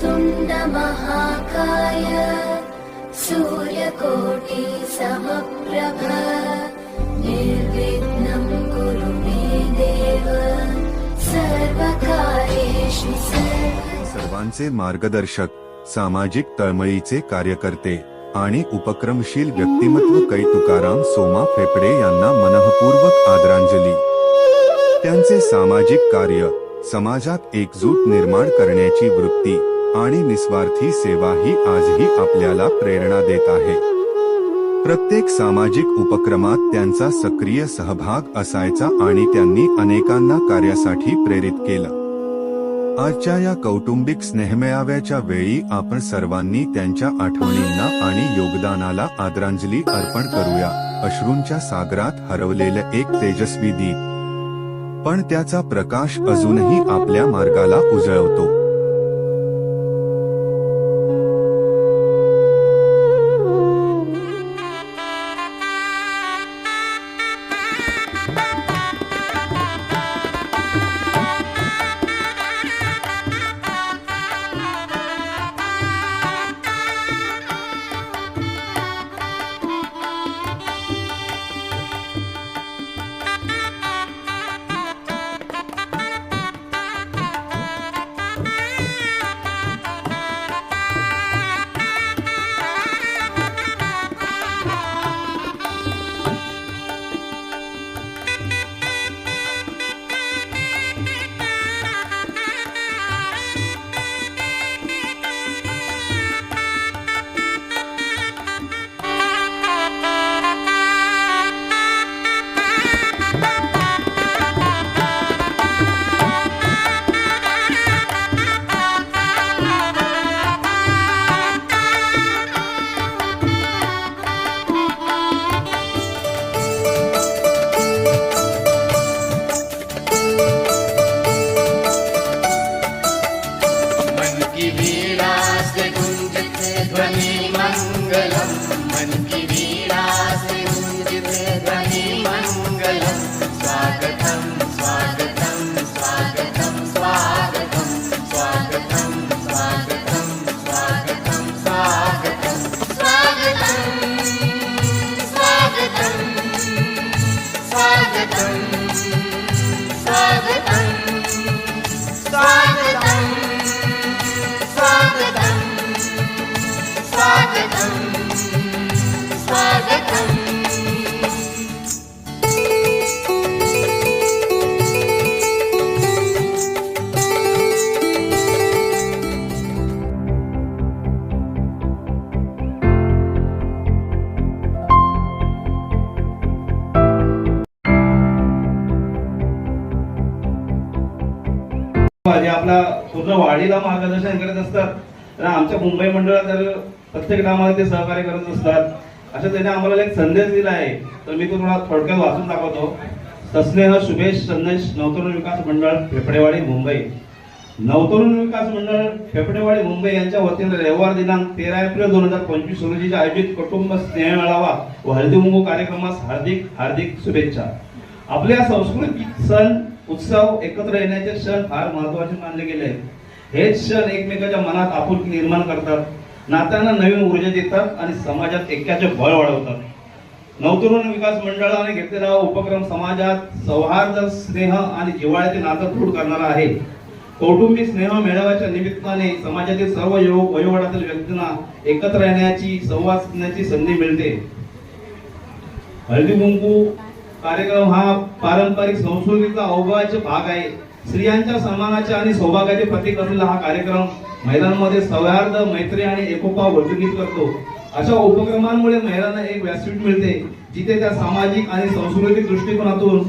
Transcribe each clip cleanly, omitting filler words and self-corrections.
वक्रतुण्ड महाकाय सूर्यकोटि समप्रभ निर्विघ्नं कुरु मे देव सर्वकार्येषु सर्वांचे मार्गदर्शक, सामाजिक तळमळीचे कार्यकर्ते आणि उपक्रमशील व्यक्तिमत्व कै तुकाराम सोमा फेफडे यांना मनःपूर्वक आदरांजली। त्यांचे सामाजिक कार्य, समाजात एकजूट निर्माण करण्याची वृत्ती आणि निस्वार्थी सेवा ही आजही आपल्याला प्रेरणा देत आहे। प्रत्येक सामाजिक उपक्रमात त्यांचा सक्रिय सहभाग असायचा आणि त्यांनी अनेकांना कार्यासाठी प्रेरित केलं। आजच्या या कौटुंबिक स्नेहमेळाव्याच्या वेळी आपण सर्वांनी त्यांच्या आठवणींना आणि योगदानाला आदरांजली अर्पण करूया। अश्रूंच्या सागरात हरवलेलं एक तेजस्वी दीप, पण त्याचा प्रकाश अजूनही आपल्या मार्गाला उजळवतो। आपला पूर्ण वाढीला मार्गदर्शन करत असतात। तर आमच्या मुंबई मंडळात तर प्रत्येक कामाला ते सहकार्य करत असतात। अशा त्याने आम्हाला एक संदेश दिला आहे, तर मी तो थोडा थोडक्यात वाचून दाखवतो। सस्नेह शुभेश संदेश, नवतरुण विकास मंडळ फेफडेवाडी मुंबई। नवतरुण विकास मंडळ फेफडेवाडी मुंबई यांच्या वतीने रविवार दिनांक 13 एप्रिल 2025 रोजी आयोजित कुटुंब स्नेह मेळावा व हळदी कुंकू कार्यक्रमास हार्दिक हार्दिक शुभेच्छा। आपल्या सांस्कृतिक सण उत्सव एकत्र येण्याचे क्षण फार महत्त्वाचे मानले गेले आहेत। हेच क्षण एकमेकांच्या मनात आपुलकी निर्माण करतात, नात्यांना नवीन ऊर्जा देतात आणि समाजात ऐक्याचे बळ वाढवतात। नवतरुण विकास मंडळाने घेतलेला उपक्रम समाजात सौहार्द, स्नेह आणि जिव्हाळ्याचे नातं दृढ करणारा आहे। कौटुंबिक स्नेह मेळाव्याच्या निमित्ताने समाजातील सर्व वयोगटातील व्यक्तींना एकत्र येण्याची, संवाद साधण्याची संधी मिळते। हळदी कुंकू कार्यक्रम हा पारंपरिक संस्कृतीचा अविभाज्य भाग आहे। स्त्रियांच्या सन्मानाचे आणि सौभाग्याचे प्रतीक असलेला हा कार्यक्रम महिलांमध्ये सौहार्द, मैत्री आणि एकोपा वर्धित करतो। अशा उपक्रमांमुळे महिलांना एक व्यासपीठ मिळते, जिथे त्या सामाजिक आणि सांस्कृतिक दृष्टिकोनातून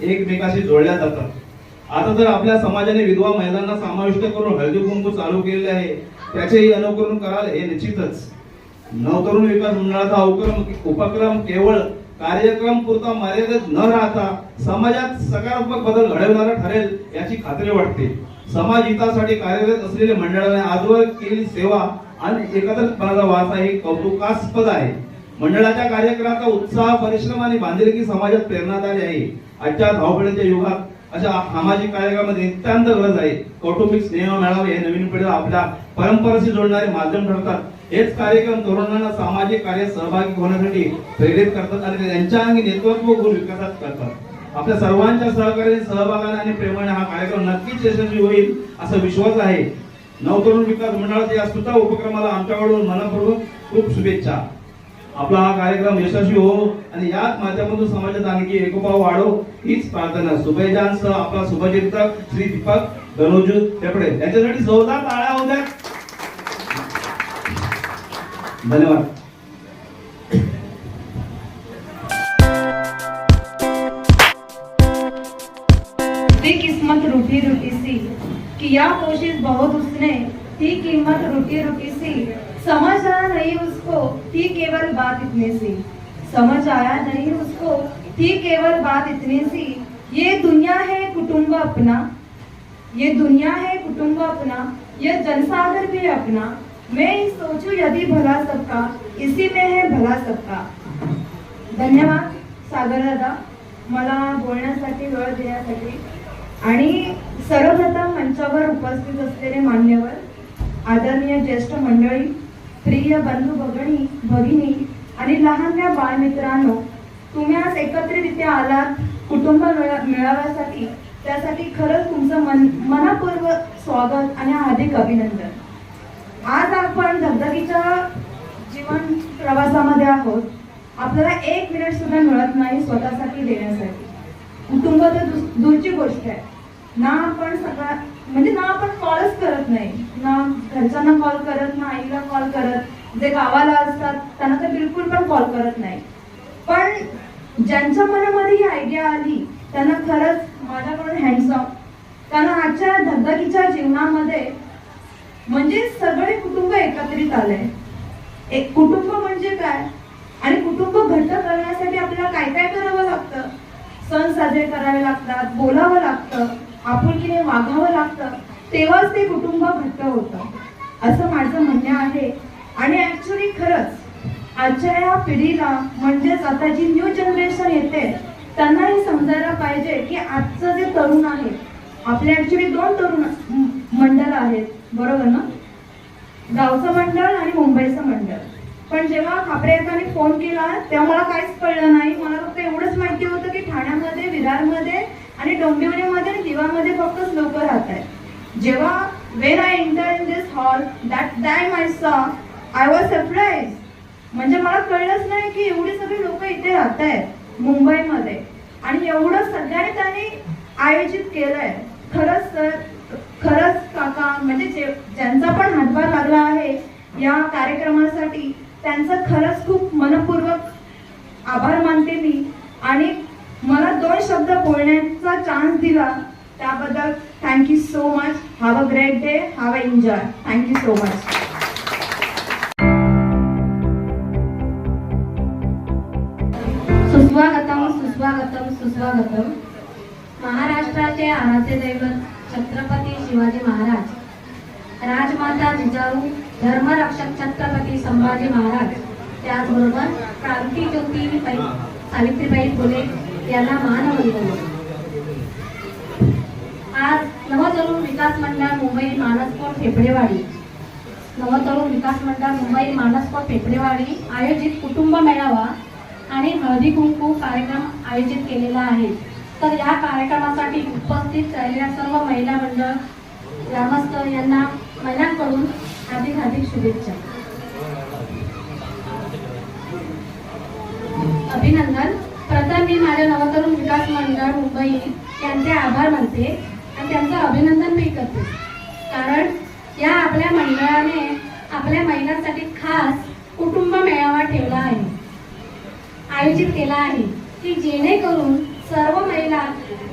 एकमेकाशी जोडल्या जातात। आता तर आपल्या समाजाने विधवा महिलांना समाविष्ट करून हळदी कुंकू चालू केलेले आहे, त्याचेही अनुकरण कराल हे निश्चितच। नवतरुण विकास मंडळाचा उपक्रम केवळ कार्यक्रम पुरता मर्यादित न राहता समाजात सकारात्मक बदल घडवणारा ठरेल याची खात्री वाटते। समाज हितासाठी कार्यरत असलेल्या मंडळाने आजवर केलेली सेवा आणि एकत्रितपणाचा वारसा हे कौतुकास्पद आहे। मंडळाच्या कार्यक्रमाचा उत्साह, परिश्रम आणि बांधिलकी समाजात प्रेरणादायी आहे। आजच्या धावपळीच्या युगात अशा सामाजिक कार्यक्रमामध्ये नितांत गरज आहे. कौटुंबिक स्नेह मेळावे हे नवीन पिढीला आपल्या परंपरेशी जोडणारे माध्यम ठरतात. हेच कार्यक्रम तरुणांना सामाजिक कार्यात सहभागी होण्यासाठी प्रेरित करतात आणि त्यांच्या अंगी नेतृत्व गुण विकसित करतात. आपल्या सर्वांच्या सहकार्याने, सहभागाने आणि प्रेमाने हा कार्यक्रम नक्कीच यशस्वी होईल असा विश्वास आहे. नवतरुण विकास मंडळाच्या या सुद्धा उपक्रमाला आमच्याकडून मनपूर्वक खूप शुभेच्छा. आपला हा कार्यक्रम यशस्वी हो आणि याच माध्यमातून समाजात आणखी एकोपा वाढो हीच प्रार्थना. शुभेच्छांसह आपला शुभचिंतक श्री दीपक धनुजू फेफडे यांच्यासाठी जोरदार टाळ्या होऊ द्या. धन्यवाद. थी किस्मत रूठी रूठी सी, किया कोशिश बहुत उसने, थी कीमत रूठी रूठी सी, समझ आया नहीं उसको, थी केवल बात इतनी सी, समझ आया नहीं उसको, थी केवल बात इतनी सी, ये दुनिया है कुटुंब अपना, ये दुनिया है कुटुंब अपना, यह जनसागर भी अपना, मैं सोचूं यदि भला सबका, इसी में है भला सबका. धन्यवाद सागर दादा मला बोलण्यासाठी वेळ देण्यासाठी. आणि सर्वप्रथम मंचावर उपस्थित असलेले मान्यवर, आदरणीय ज्येष्ठ मंडळी, प्रिय बंधू भगिनी आणि लहानल्या बाळमित्रांनो, तुम्ही आज एकत्रितरित्या आलात कुटुंब मेळाव्यासाठी. त्यासाठी खरंच तुमचं मनपूर्वक स्वागत आणि हार्दिक अभिनंदन. आज आपण धगधगीच्या जीवन प्रवासामध्ये आहोत. आपल्याला 1 मिनिट सुद्धा मिळत नाही स्वतःसाठी देण्यासाठी. कुटुंब तर दूरची गोष्ट आहे. ना आपण ना आपण कॉलच करत नाही, ना घरच्यांना कॉल करत, ना आईला कॉल करत, जे गावाला असतात त्यांना तर बिलकुल पण कॉल करत नाही. पण ज्यांच्या मनामध्ये ही आयडिया आली त्यांना खरंच माझ्याकडून हँड्सअप. कारण आजच्या धगधगीच्या जीवनामध्ये म्हणजे सगळे कुटुंब एकत्रित आले. एक कुटुंब म्हणजे काय आणि कुटुंब घट्ट करण्यासाठी आपल्याला काय काय करावं लागतं. सण साजरे करावे लागतात, बोलावं लागतं, आपुलकीने वागावं लागतं, तेव्हाच ते कुटुंब घट्ट होतं असं माझं म्हणणं आहे. आणि ऍक्च्युली खरंच आजच्या या पिढीला म्हणजेच आता जी न्यू जनरेशन येते त्यांना हे समजायला पाहिजे की आजचं जे तरुण आहे, आपले ऍक्च्युली 2 तरुण मंडळ आहेत बरोबर ना, गावचं मंडळ आणि मुंबईचं मंडळ. पण जेव्हा खापरेकरांनी फोन केला तेव्हा मला काहीच कळलं नाही. मला फक्त एवढंच माहिती होतं की ठाण्यामध्ये, विरारमध्ये आणि डोंबिवलीमध्ये आणि दिवामध्ये फक्त लोक राहत आहेत. जेव्हा when I entered in this hall, that time I saw, I was surprised. म्हणजे मला कळलंच नाही की एवढी सगळी लोक इथे राहत आहेत मुंबईमध्ये आणि एवढं सगळ्यांनी त्यांनी आयोजित केलंय. खरंच काका म्हणजे ज्यांचा पण हातभार लागला आहे या कार्यक्रमासाठी त्यांचं खरंच खूप मनपूर्वक आभार मानते मी. आणि मला 2 शब्द बोलण्याचा चान्स दिला त्याबद्दल thank you so much. Have a great day, have a enjoy. Thank you so much. सुस्वागतम सुस्वागतम सुस्वागतम. महाराष्ट्राचे आराध्य दैवत छत्रपती शिवाजी महाराज, राजमाता जिजाऊ, धर्मरक्षक छत्रपती संभाजी महाराज, त्याचबरोबर क्रांतीज्योती सावित्रीबाई फुले यांना मानवंदना. आज नवतरुण विकास मंडळ मुंबई मानसकोट फेफडेवाडी, नवतरुण विकास मंडळ मुंबई मानसकोट फेफडेवाडी आयोजित कुटुंब मेळावा आणि हळदी कुंकू कार्यक्रम आयोजित केलेला आहे. तर या कार्यक्रमासाठी उपस्थित राहिलेल्या सर्व महिला मंडळ ग्रामस्थ यांना महिलांकडून हार्दिक शुभेच्छा. अभिनंदन. प्रथम मी माझ्या नवतरुण विकास मंडळ मुंबई यांचे आभार मानते आणि त्यांचं अभिनंदन मी करते. कारण या आपल्या मंडळाने आपल्या महिलांसाठी खास कुटुंब मेळावा ठेवला आहे, आयोजित केला आहे की जेणेकरून सर्व महिला,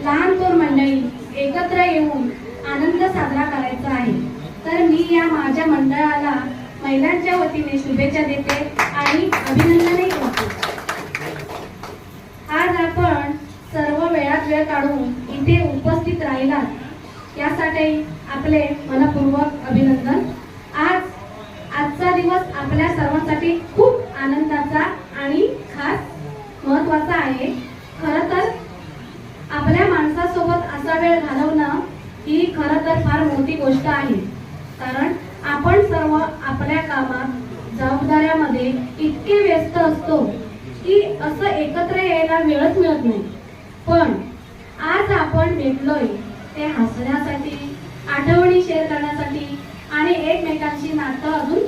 लहान थोर मंडळी एकत्र येऊन आनंद साजरा करायचा आहे. तर मी या माझ्या मंडळाला महिलांच्या वतीने शुभेच्छा देते आणि अभिनंदनही करते. आज आपण सर्व वेळात वेळ काढून इथे उपस्थित राहिलात यासाठी आपले मनपूर्वक अभिनंदन. आजचा दिवस आपल्या सर्वांसाठी खूप आनंदाचा आणि खास महत्त्वाचा आहे. खरं तर आपल्या माणसासोबत असा वेळ घालवणं ही खरं तर फार मोठी गोष्ट आहे. कारण आपण सर्व आपल्या कामात जबाबदाऱ्यामध्ये इतके व्यस्त असतो की असं एकत्र यायला वेळच मिळत नाही. पण आज आपण भेटलोय ते हसण्यासाठी, आठवणी शेअर करण्यासाठी आणि एकमेकांशी नातं अजून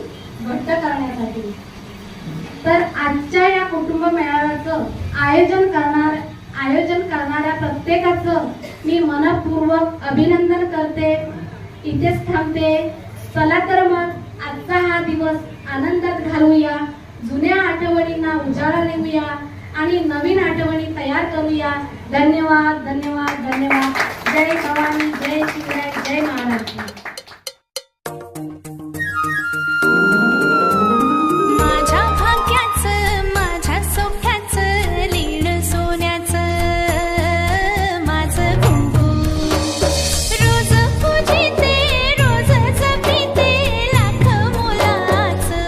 घट्ट करण्यासाठी. तर आजच्या या कुटुंब मेळाव्याचं आयोजन करणाऱ्या प्रत्येकाचं मी मनपूर्वक अभिनंदन करते. इथेच थांबते. चला तर मग आजचा हा दिवस आनंदात घालवूया, जुन्या आठवणींना उजाळा देऊया आणि नवीन आठवणी तयार करूया. धन्यवाद, धन्यवाद, धन्यवाद. जय भवानी, जय शिवराय, जय महाराष्ट्र. माझ्या भाग्याचं, माझ्या सौख्याचं, लीन सोन्याचं माझं कुंकू. रोज पूजिते, रोज जपिते, लाख मोलाचं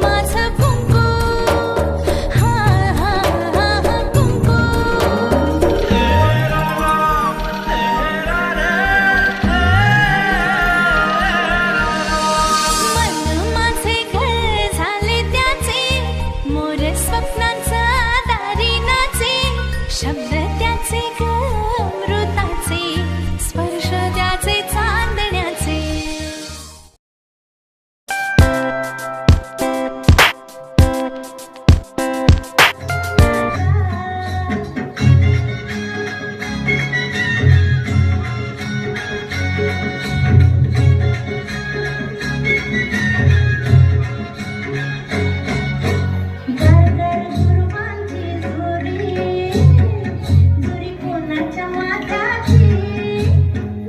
माझं कुंकू. हा हा हा कुंकू. मन माझे घर झाले त्याचे, मोर स्वप्नांचा दारी नाचे, शब्द त्याचे ग अमृताचे, स्पर्श त्याचे चांदण्याचे. गरगर गुरुवांची झुरी कोणाच्या माथ्याची.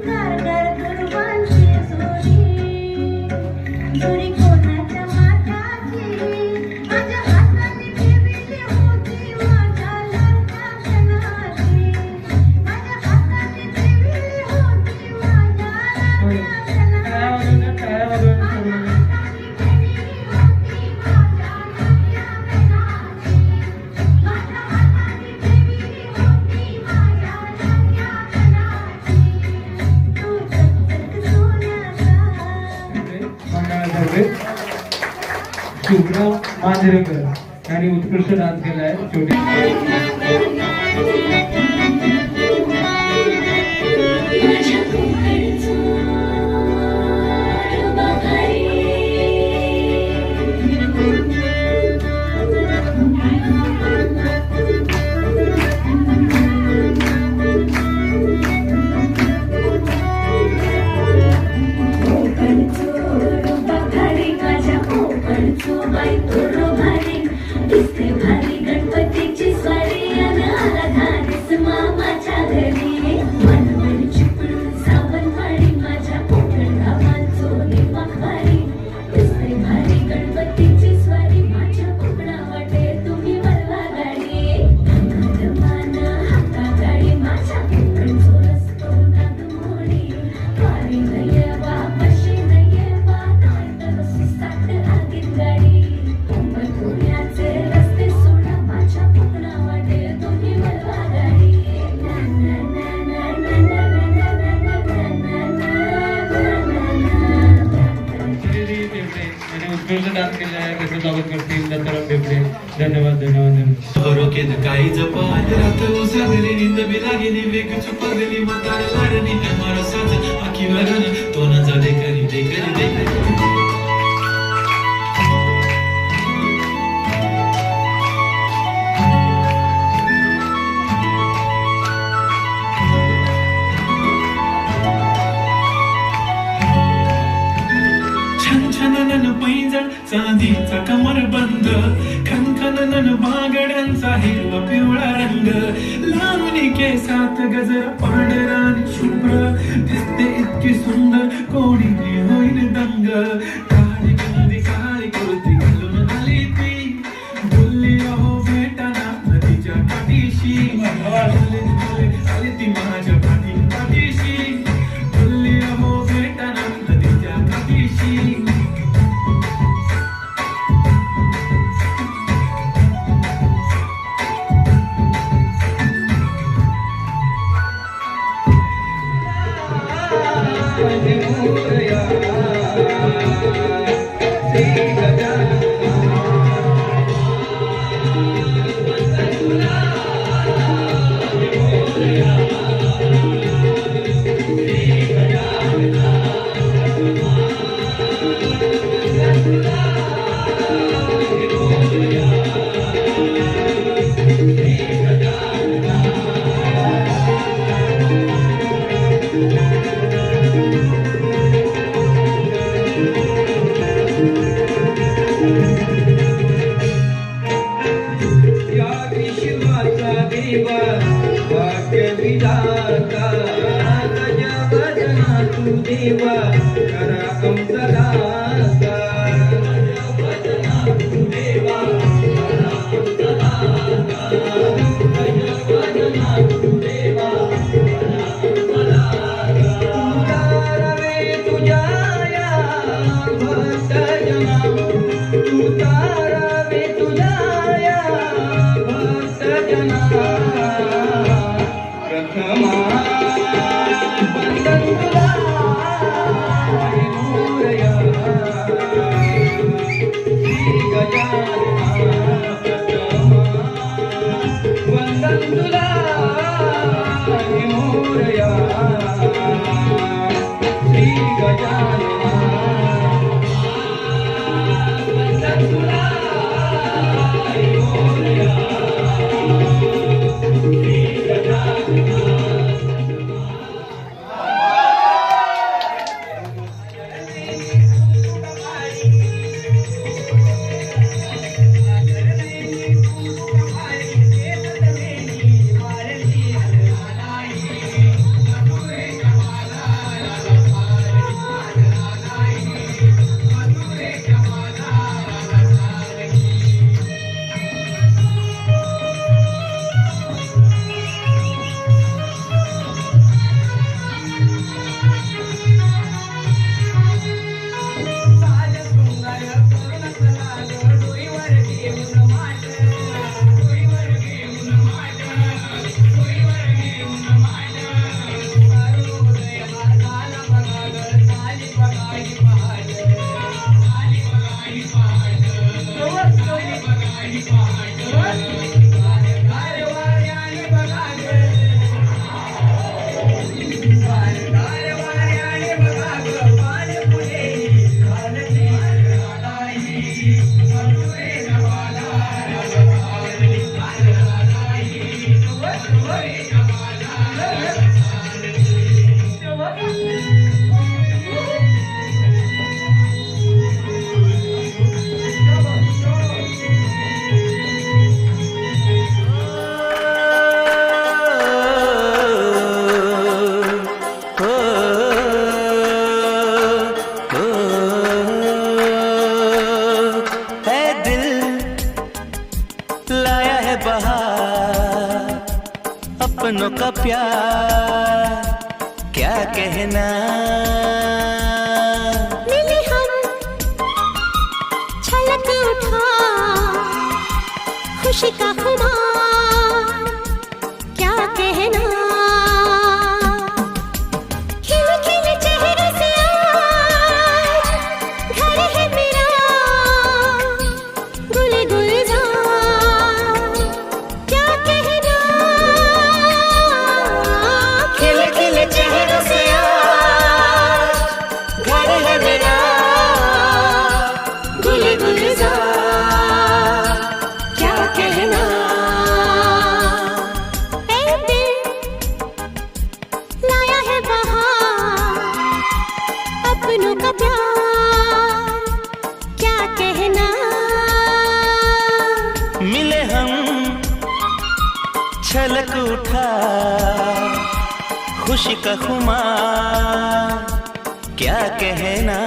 गरगर गुरुवांची झुरी कोणाच्या माथ्याची. माझ्या हाताने ठेवली होती माझ्या लाडक्या क्षणाची. माझ्या हाताने ठेवली होती माझ्या लाडक्या क्षणाची. मंडळातर्फे शुभ्रा मांजरेकर यांनी उत्कृष्ट डान्स केला आहे. छोटी गणपतीची स्वारी आणि आला धारीस मामाच्या घरी. मनवडी चिपळूण सावंतवाडी माझ्या पोखर गावांचो निवाखारी. दिसते भारी गणपतीची स्वारी माझ्या कोकणा वाटे तुम्ही वरवा गाडी. मान हाता गाडी माझ्या कोकणचो रस्तो नागमोडी. वारी नये वा पशी नये वा नाही तर सुसाट आगीत गाडी. मुंबई पुण्याचे रस्ते सोडा माझ्या कोकणा वाटे तुम्ही वरवा गाडी. ना ना ना ना ना ना ना ना ना श्रीदेवी बेबडे यांनी उत्कृष्ट डान्स केला आहे. त्याचं स्वागत करतील दत्ताराम बेबडे. धन्यवाद, धन्यवाद, धन्यवाद. रोकेद काही जपाल रात उजागली निंद बिलागिनी वेग चुपागली मतार लाडनी मारो साज आखी वरण तो न जा दे करी दे करी दे करी. छन छन नन पैंजण चांदीचा कमरबंद, खनखनन बांगड्यांचा हिरवा पिवळा रंग. लावणी केसात गजर पांढरा आणि शुभ्र, दिसते इतकी सुंदर कोणी होईन दंग. काळी गंदी काळी कुर्ती घालून आली ती, बोलली अहो भेटाना नदीच्या काठीशी. आली ती माझ्या पाठीशी, बोलली अहो भेटाना नदीच्या काठीशी. देवा करा आमचा दाता अपनों का प्यार क्या कहना मिले हम छलक उठा खुशी का खुमार क्या कहना खिल खिल चेहरे से आज घर है मेरा गुल गुलजार क्या कहना खिल खिल चेहरे से आज घर है मेरा गुल गुलजार क्या कहना ऐ दिल लाया है बहार अपनों का प्यार क्या कहना मिले हम छलक उठा खुशी का खुमार क्या कहना